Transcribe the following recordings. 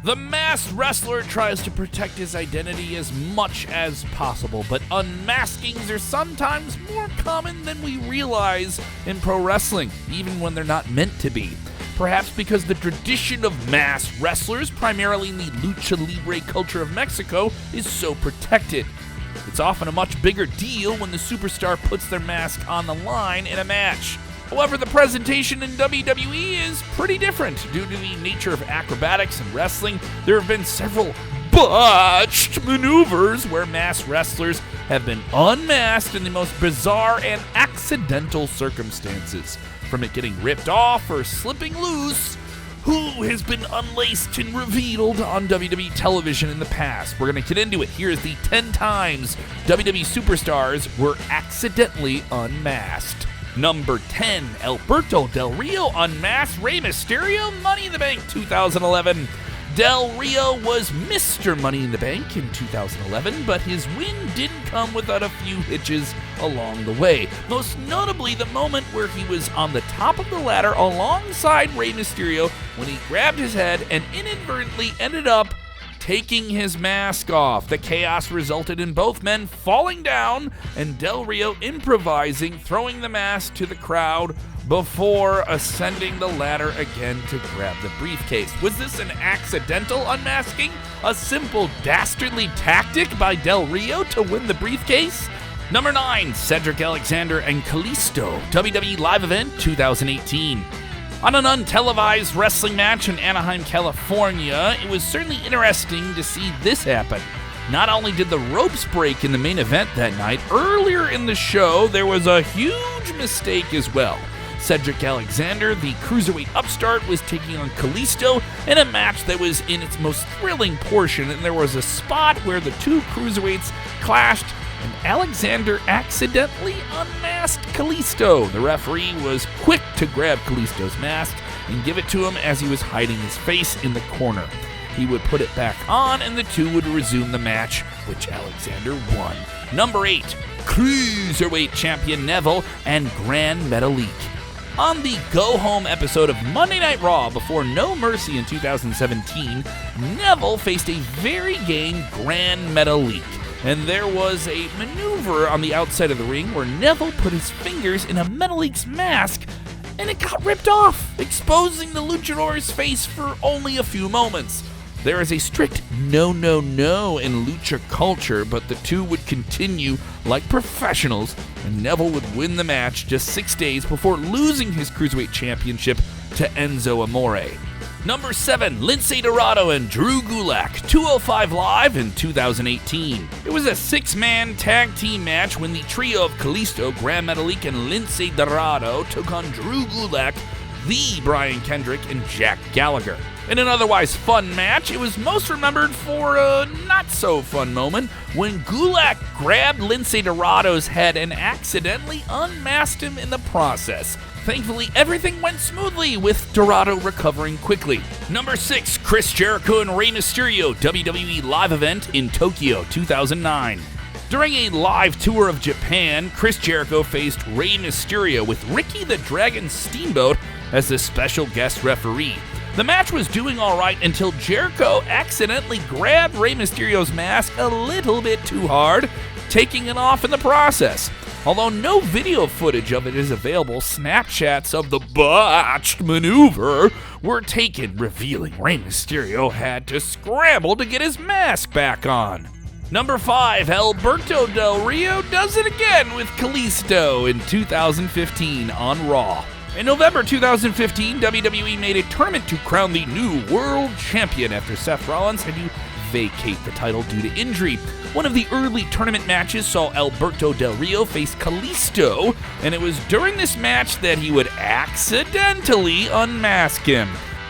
The masked wrestler tries to protect his identity as much as possible, but unmaskings are sometimes more common than we realize in pro wrestling, even when they're not meant to be. Perhaps because the tradition of masked wrestlers, primarily in the lucha libre culture of Mexico, is so protected. It's often a much bigger deal when the superstar puts their mask on the line in a match. However, the presentation in WWE is pretty different. Due to the nature of acrobatics and wrestling, there have been several botched maneuvers where masked wrestlers have been unmasked in the most bizarre and accidental circumstances. From it getting ripped off or slipping loose, who has been unlaced and revealed on WWE television in the past. We're going to get into it. Here's the 10 times WWE Superstars were accidentally unmasked. Number 10, Alberto Del Rio unmasked Rey Mysterio Money in the Bank 2011. Del Rio was Mr. Money in the Bank in 2011, but his win didn't come without a few hitches along the way. Most notably, the moment where he was on the top of the ladder alongside Rey Mysterio when he grabbed his head and inadvertently ended up taking his mask off. The chaos resulted in both men falling down and Del Rio improvising, throwing the mask to the crowd before ascending the ladder again to grab the briefcase. Was this an accidental unmasking? A simple, dastardly tactic by Del Rio to win the briefcase? Number 9, Cedric Alexander and Kalisto, WWE Live Event 2018. On an untelevised wrestling match in Anaheim, California, it was certainly interesting to see this happen. Not only did the ropes break in the main event that night, earlier in the show there was a huge mistake as well. Cedric Alexander, the Cruiserweight upstart, was taking on Kalisto in a match that was in its most thrilling portion, and there was a spot where the two Cruiserweights clashed and Alexander accidentally unmasked Kalisto. The referee was quick to grab Kalisto's mask and give it to him as he was hiding his face in the corner. He would put it back on and the two would resume the match, which Alexander won. Number 8, Cruiserweight Champion Neville and Gran Metalik. On the go-home episode of Monday Night Raw before No Mercy in 2017, Neville faced a very game Gran Metalik. And there was a maneuver on the outside of the ring where Neville put his fingers in a Metalik's mask and it got ripped off, exposing the luchador's face for only a few moments. There is a strict no in lucha culture, but the two would continue like professionals, and Neville would win the match just 6 days before losing his Cruiserweight Championship to Enzo Amore. Number 7, Lince Dorado and Drew Gulak, 205 Live in 2018. It was a 6-man tag team match when the trio of Kalisto, Gran Metalik, and Lince Dorado took on Drew Gulak, the Brian Kendrick, and Jack Gallagher. In an otherwise fun match, it was most remembered for a not-so-fun moment when Gulak grabbed Lince Dorado's head and accidentally unmasked him in the process. Thankfully, everything went smoothly, with Dorado recovering quickly. Number 6, Chris Jericho and Rey Mysterio, WWE Live Event in Tokyo 2009. During a live tour of Japan, Chris Jericho faced Rey Mysterio with Ricky the Dragon Steamboat as the special guest referee. The match was doing alright until Jericho accidentally grabbed Rey Mysterio's mask a little bit too hard, taking it off in the process. Although no video footage of it is available, Snapchats of the botched maneuver were taken, revealing Rey Mysterio had to scramble to get his mask back on. Number 5, Alberto Del Rio does it again with Kalisto in 2015 on Raw. In November 2015, WWE made a tournament to crown the new world champion after Seth Rollins had to vacate the title due to injury. One of the early tournament matches saw Alberto Del Rio face Kalisto, and it was during this match that he would accidentally unmask him.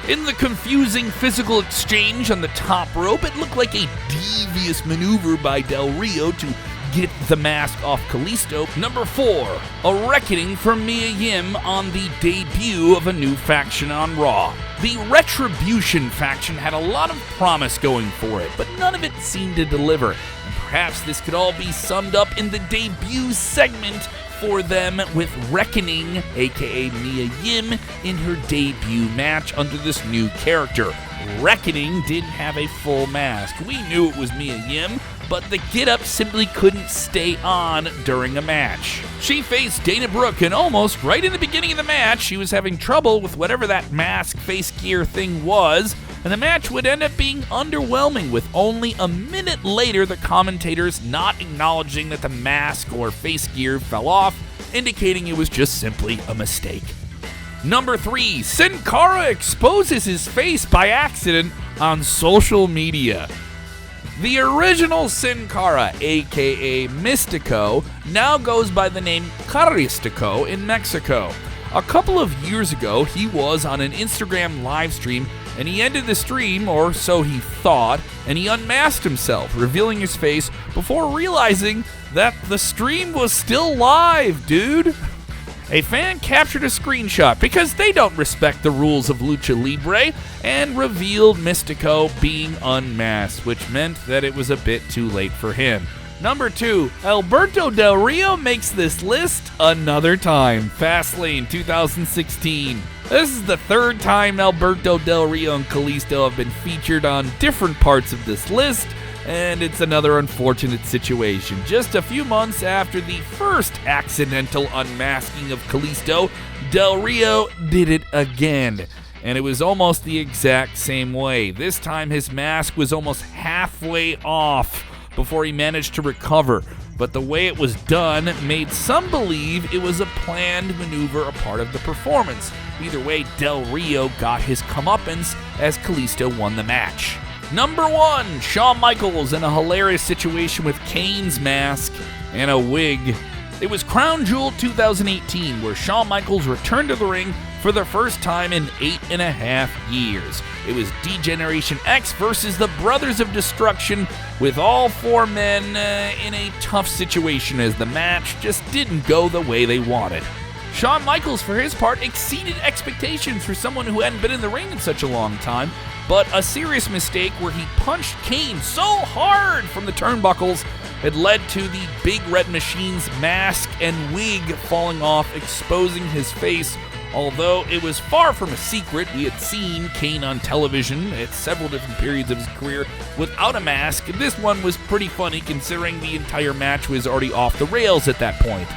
In the confusing physical exchange on the top rope, it looked like a devious maneuver by Del Rio to get the mask off Kalisto. Number 4, a reckoning for Mia Yim on the debut of a new faction on Raw. The Retribution faction had a lot of promise going for it, but none of it seemed to deliver. And perhaps this could all be summed up in the debut segment for them with Reckoning, aka Mia Yim, in her debut match under this new character. Reckoning didn't have a full mask. We knew it was Mia Yim, but the get-up simply couldn't stay on during a match. She faced Dana Brooke, and almost right in the beginning of the match, she was having trouble with whatever that mask face gear thing was, and the match would end up being underwhelming, with only a minute later the commentators not acknowledging that the mask or face gear fell off, indicating it was just simply a mistake. Number 3, Sin Cara exposes his face by accident on social media. The original Sin Cara, aka Mystico, now goes by the name Kalisto in Mexico. A couple of years ago, he was on an Instagram live stream, and he ended the stream, or so he thought, and he unmasked himself, revealing his face before realizing that the stream was still live, dude. A fan captured a screenshot because they don't respect the rules of Lucha Libre and revealed Mystico being unmasked, which meant that it was a bit too late for him. Number 2, Alberto Del Rio makes this list another time. Fastlane 2016. This is the third time Alberto Del Rio and Kalisto have been featured on different parts of this list, and it's another unfortunate situation. Just a few months after the first accidental unmasking of Kalisto, Del Rio did it again. And it was almost the exact same way. This time his mask was almost halfway off before he managed to recover. But the way it was done made some believe it was a planned maneuver, a part of the performance. Either way, Del Rio got his comeuppance as Kalisto won the match. Number 1, Shawn Michaels in a hilarious situation with Kane's mask and a wig. It was Crown Jewel 2018, where Shawn Michaels returned to the ring for the first time in 8.5 years. It was D-Generation X versus the Brothers of Destruction, with all 4 men in a tough situation as the match just didn't go the way they wanted. Shawn Michaels, for his part, exceeded expectations for someone who hadn't been in the ring in such a long time, but a serious mistake where he punched Kane so hard from the turnbuckles had led to the Big Red Machine's mask and wig falling off, exposing his face. Although it was far from a secret, we had seen Kane on television at several different periods of his career without a mask. This one was pretty funny considering the entire match was already off the rails at that point.